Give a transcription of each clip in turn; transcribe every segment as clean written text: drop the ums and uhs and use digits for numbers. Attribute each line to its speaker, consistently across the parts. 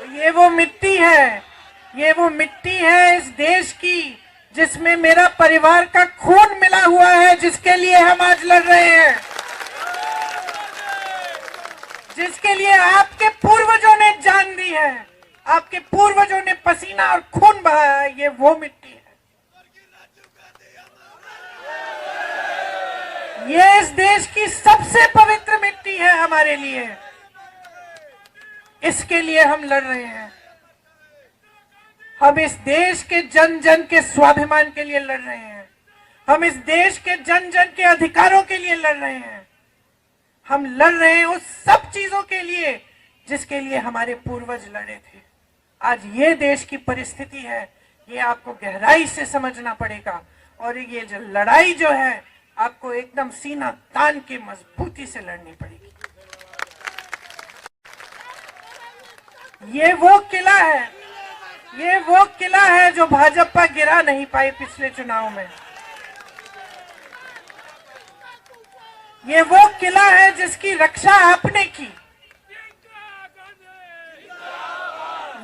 Speaker 1: ये वो मिट्टी है, ये वो मिट्टी है इस देश की जिसमें मेरा परिवार का खून मिला हुआ है, जिसके लिए हम आज लड़ रहे हैं, जिसके लिए आपके पूर्वजों ने जान दी है, आपके पूर्वजों ने पसीना और खून बहाया है। ये वो मिट्टी है, ये इस देश की सबसे पवित्र मिट्टी है हमारे लिए। इसके लिए हम लड़ रहे हैं। हम इस देश के जन जन के स्वाभिमान के लिए लड़ रहे हैं। हम इस देश के जन जन के अधिकारों के लिए लड़ रहे हैं। हम लड़ रहे हैं उस सब चीजों के लिए जिसके लिए हमारे पूर्वज लड़े थे। आज ये देश की परिस्थिति है, ये आपको गहराई से समझना पड़ेगा। और ये जो लड़ाई जो है, आपको एकदम सीना तान के मजबूती से लड़नी पड़ेगी। ये वो किला है, ये वो किला है जो भाजपा गिरा नहीं पाई पिछले चुनाव में। ये वो किला है जिसकी रक्षा आपने की।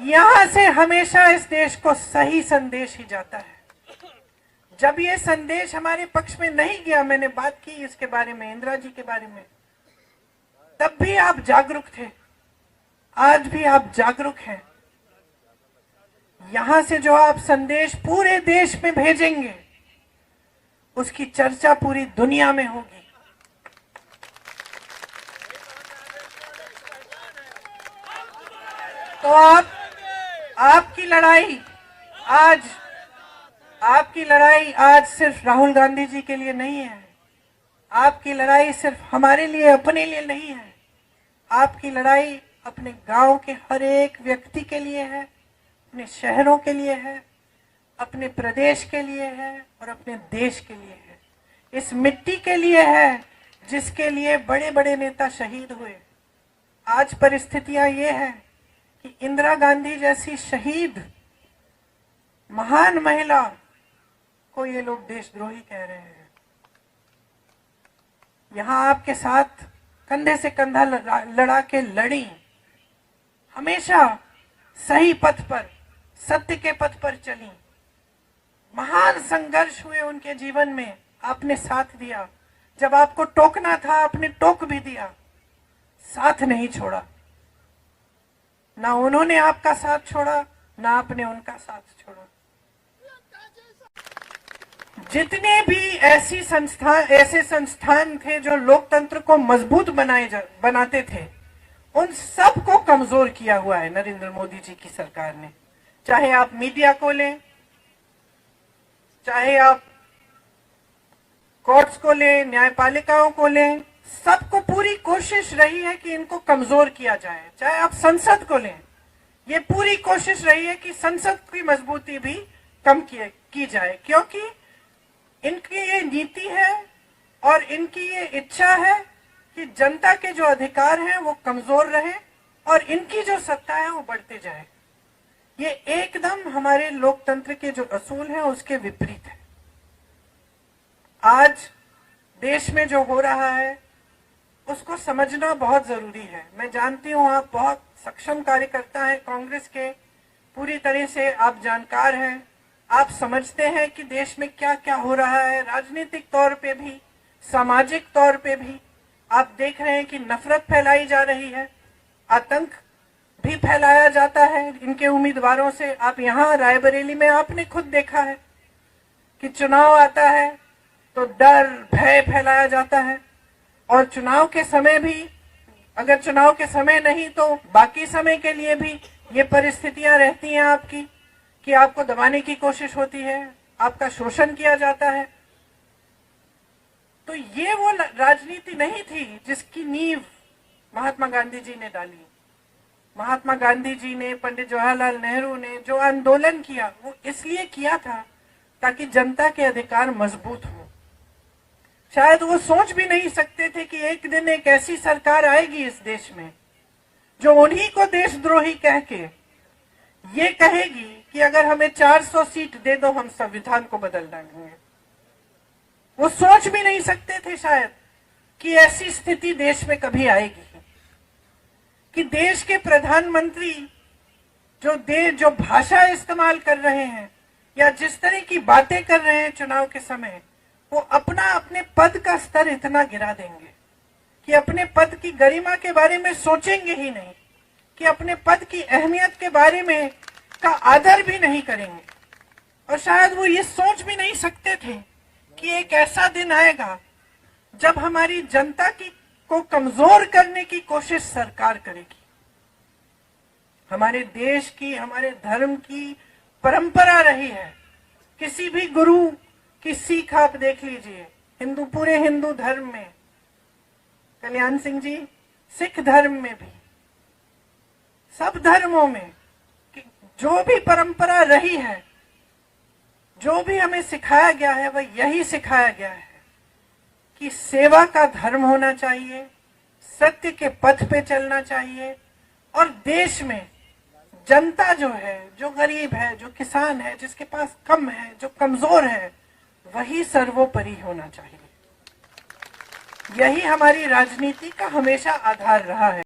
Speaker 1: यहां से हमेशा इस देश को सही संदेश ही जाता है। जब ये संदेश हमारे पक्ष में नहीं गया, मैंने बात की इसके बारे में, इंदिरा जी के बारे में, तब भी आप जागरूक थे, आज भी आप जागरूक हैं। यहां से जो आप संदेश पूरे देश में भेजेंगे, उसकी चर्चा पूरी दुनिया में होगी। तो आपकी लड़ाई आज सिर्फ राहुल गांधी जी के लिए नहीं है। आपकी लड़ाई सिर्फ हमारे लिए, अपने लिए नहीं है। आपकी लड़ाई अपने गांव के हर एक व्यक्ति के लिए है, अपने शहरों के लिए है, अपने प्रदेश के लिए है और अपने देश के लिए है। इस मिट्टी के लिए है जिसके लिए बड़े बड़े नेता शहीद हुए। आज परिस्थितियां ये है कि इंदिरा गांधी जैसी शहीद महान महिला को ये लोग देशद्रोही कह रहे हैं। यहां आपके साथ कंधे से कंधा लड़ा के लड़ी, हमेशा सही पथ पर, सत्य के पथ पर चली। महान संघर्ष हुए उनके जीवन में, आपने साथ दिया। जब आपको टोकना था, आपने टोक भी दिया, साथ नहीं छोड़ा। ना उन्होंने आपका साथ छोड़ा, ना आपने उनका साथ छोड़ा। जितने भी ऐसे संस्थान थे जो लोकतंत्र को मजबूत बनाते थे, उन सब को कमजोर किया हुआ है नरेंद्र मोदी जी की सरकार ने। चाहे आप मीडिया को लें, चाहे आप कोर्ट्स को लें, न्यायपालिकाओं को लें, सबको पूरी कोशिश रही है कि इनको कमजोर किया जाए। चाहे आप संसद को लें, ये पूरी कोशिश रही है कि संसद की मजबूती भी कम की जाए, क्योंकि इनकी ये नीति है और इनकी ये इच्छा है कि जनता के जो अधिकार हैं वो कमजोर रहे और इनकी जो सत्ता है वो बढ़ते जाए। ये एकदम हमारे लोकतंत्र के जो असूल हैं उसके विपरीत है। आज देश में जो हो रहा है उसको समझना बहुत जरूरी है। मैं जानती हूं आप बहुत सक्षम कार्यकर्ता हैं कांग्रेस के, पूरी तरह से आप जानकार हैं। आप समझते हैं कि देश में क्या क्या हो रहा है, राजनीतिक तौर पे भी, सामाजिक तौर पे भी। आप देख रहे हैं कि नफरत फैलाई जा रही है, आतंक भी फैलाया जाता है इनके उम्मीदवारों से। आप यहाँ रायबरेली में आपने खुद देखा है कि चुनाव आता है तो डर भय फैलाया जाता है, और चुनाव के समय भी, अगर चुनाव के समय नहीं तो बाकी समय के लिए भी ये परिस्थितियां रहती हैं आपकी कि आपको दबाने की कोशिश होती है, आपका शोषण किया जाता है। तो ये वो राजनीति नहीं थी जिसकी नींव महात्मा गांधी जी ने डाली। महात्मा गांधी जी ने, पंडित जवाहरलाल नेहरू ने जो आंदोलन किया वो इसलिए किया था ताकि जनता के अधिकार मजबूत हो। शायद वो सोच भी नहीं सकते थे कि एक दिन एक ऐसी सरकार आएगी इस देश में जो उन्हीं को देशद्रोही कह के ये कहेगी कि अगर हमें 400 सीट दे दो हम संविधान को बदल डालेंगे। वो सोच भी नहीं सकते थे शायद कि ऐसी स्थिति देश में कभी आएगी कि देश के प्रधानमंत्री जो भाषा इस्तेमाल कर रहे हैं या जिस तरह की बातें कर रहे हैं चुनाव के समय, वो अपने पद का स्तर इतना गिरा देंगे कि अपने पद की गरिमा के बारे में सोचेंगे ही नहीं, कि अपने पद की अहमियत के बारे में का आदर भी नहीं करेंगे। और शायद वो ये सोच भी नहीं सकते थे कि एक ऐसा दिन आएगा जब हमारी जनता को कमजोर करने की कोशिश सरकार करेगी। हमारे देश की, हमारे धर्म की परंपरा रही है। किसी भी गुरु की सीख आप देख लीजिए, पूरे हिंदू धर्म में, कल्याण सिंह जी, सिख धर्म में भी, सब धर्मों में जो भी परंपरा रही है, जो भी हमें सिखाया गया है, वह यही सिखाया गया है कि सेवा का धर्म होना चाहिए, सत्य के पथ पे चलना चाहिए, और देश में जनता जो है, जो गरीब है, जो किसान है, जिसके पास कम है, जो कमजोर है, वही सर्वोपरि होना चाहिए। यही हमारी राजनीति का हमेशा आधार रहा है।